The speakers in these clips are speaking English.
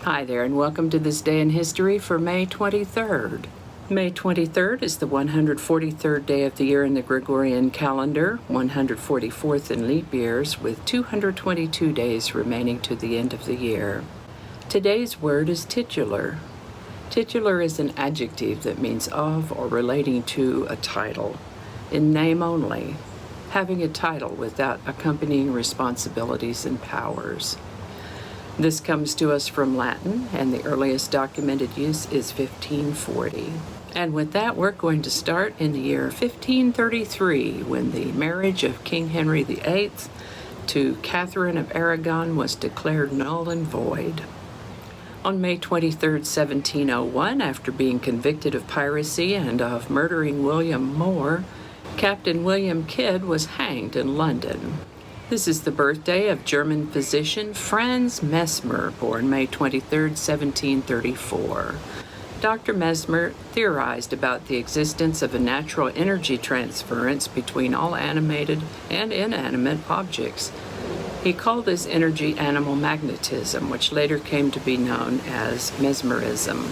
Hi there, and welcome to this day in history for May 23rd. May 23rd is the 143rd day of the year in the Gregorian calendar, 144th in leap years, with 222 days remaining to the end of the year. Today's word is titular. Titular is an adjective that means of or relating to a title, in name only, having a title without accompanying responsibilities and powers. This comes to us from Latin, and the earliest documented use is 1540. And with that, we're going to start in the year 1533, when the marriage of King Henry VIII to Catherine of Aragon was declared null and void. On May 23, 1701, after being convicted of piracy and of murdering William Moore, Captain William Kidd was hanged in London. This is the birthday of German physician Franz Mesmer, born May 23, 1734. Dr. Mesmer theorized about the existence of a natural energy transference between all animated and inanimate objects. He called this energy animal magnetism, which later came to be known as mesmerism.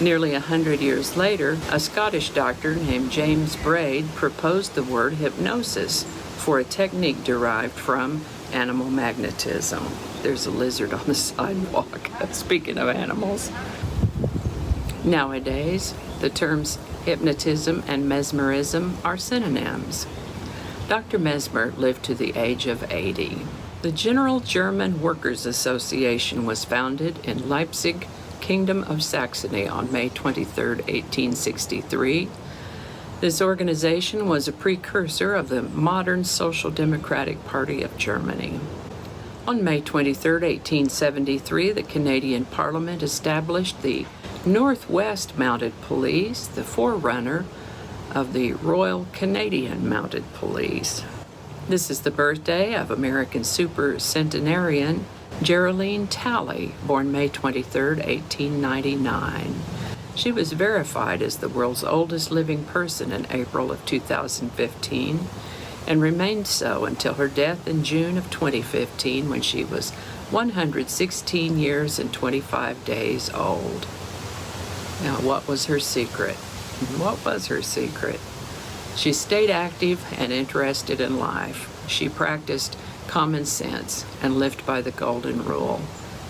Nearly 100 years later, a Scottish doctor named James Braid proposed the word hypnosis for a technique derived from animal magnetism. There's a lizard on the sidewalk, speaking of animals. Nowadays, the terms hypnotism and mesmerism are synonyms. Dr. Mesmer lived to the age of 80. The General German Workers' Association was founded in Leipzig, Kingdom of Saxony on May 23, 1863. This organization was a precursor of the modern Social Democratic Party of Germany. On May 23, 1873, the Canadian Parliament established the Northwest Mounted Police, the forerunner of the Royal Canadian Mounted Police. This is the birthday of American super centenarian Jeralean Talley, born May 23, 1899. She was verified as the world's oldest living person in April of 2015 and remained so until her death in June of 2015 when she was 116 years and 25 days old. Now, what was her secret? What was her secret? She stayed active and interested in life. She practiced common sense and lived by the golden rule,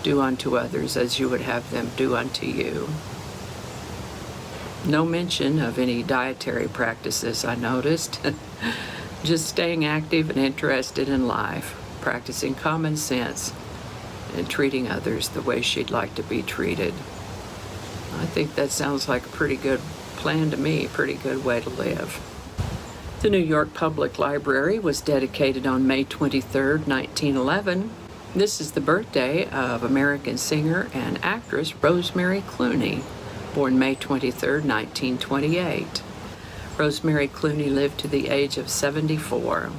do unto others as you would have them do unto you. No mention of any dietary practices, I noticed. Just staying active and interested in life, practicing common sense, and treating others the way she'd like to be treated. I think that sounds like a pretty good plan to me, a pretty good way to live. The New York Public Library was dedicated on May 23, 1911. This is the birthday of American singer and actress Rosemary Clooney, born May 23, 1928. Rosemary Clooney lived to the age of 74.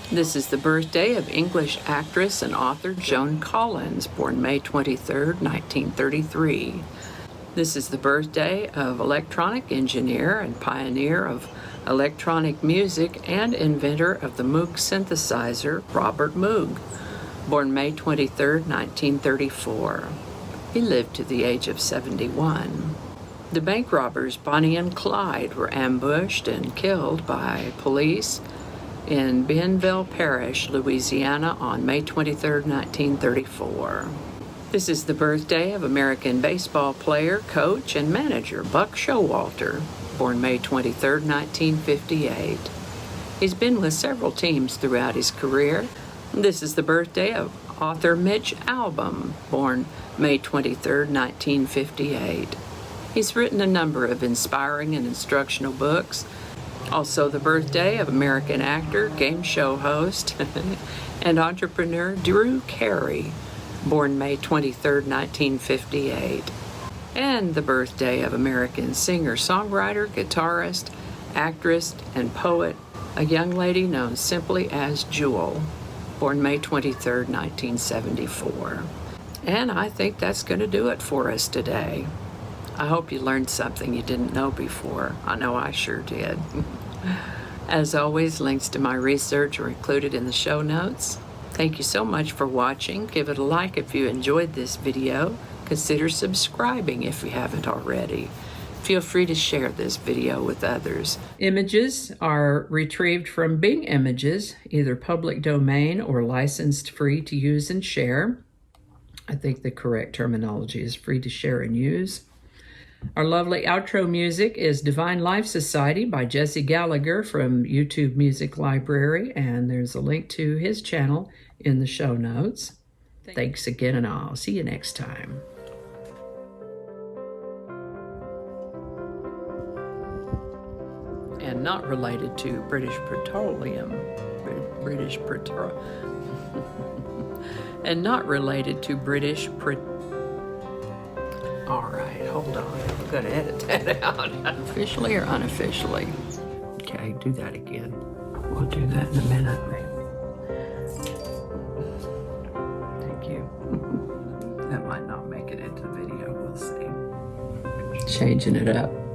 This is the birthday of English actress and author Joan Collins, born May 23, 1933. This is the birthday of electronic engineer and pioneer of electronic music and inventor of the Moog synthesizer, Robert Moog, born May 23, 1934. He lived to the age of 71. The bank robbers Bonnie and Clyde were ambushed and killed by police in Bienville Parish, Louisiana on May 23, 1934. This is the birthday of American baseball player, coach, and manager Buck Showalter, born May 23, 1958. He's been with several teams throughout his career. This is the birthday of author Mitch Albom, born May 23, 1958. He's written a number of inspiring and instructional books. Also the birthday of American actor, game show host, and entrepreneur Drew Carey, born May 23, 1958. And the birthday of American singer, songwriter, guitarist, actress, and poet, a young lady known simply as Jewel, born May 23, 1974. And I think that's going to do it for us today. I hope you learned something you didn't know before. I know I sure did. As always, links to my research are included in the show notes. Thank you so much for watching. Give it a like if you enjoyed this video. Consider subscribing if you haven't already. Feel free to share this video with others. Images are retrieved from Bing Images, either public domain or licensed free to use and share. I think the correct terminology is free to share and use. Our lovely outro music is Divine Life Society by Jesse Gallagher from YouTube Music Library, and there's a link to his channel in the show notes. Thanks again, and I'll see you next time. And not related to British Petroleum. And not related to All right, hold on. I'm going to edit that out. Officially or unofficially? Okay, do that again. We'll do that in a minute. Thank you. That might not make it into the video. We'll see. Changing it up.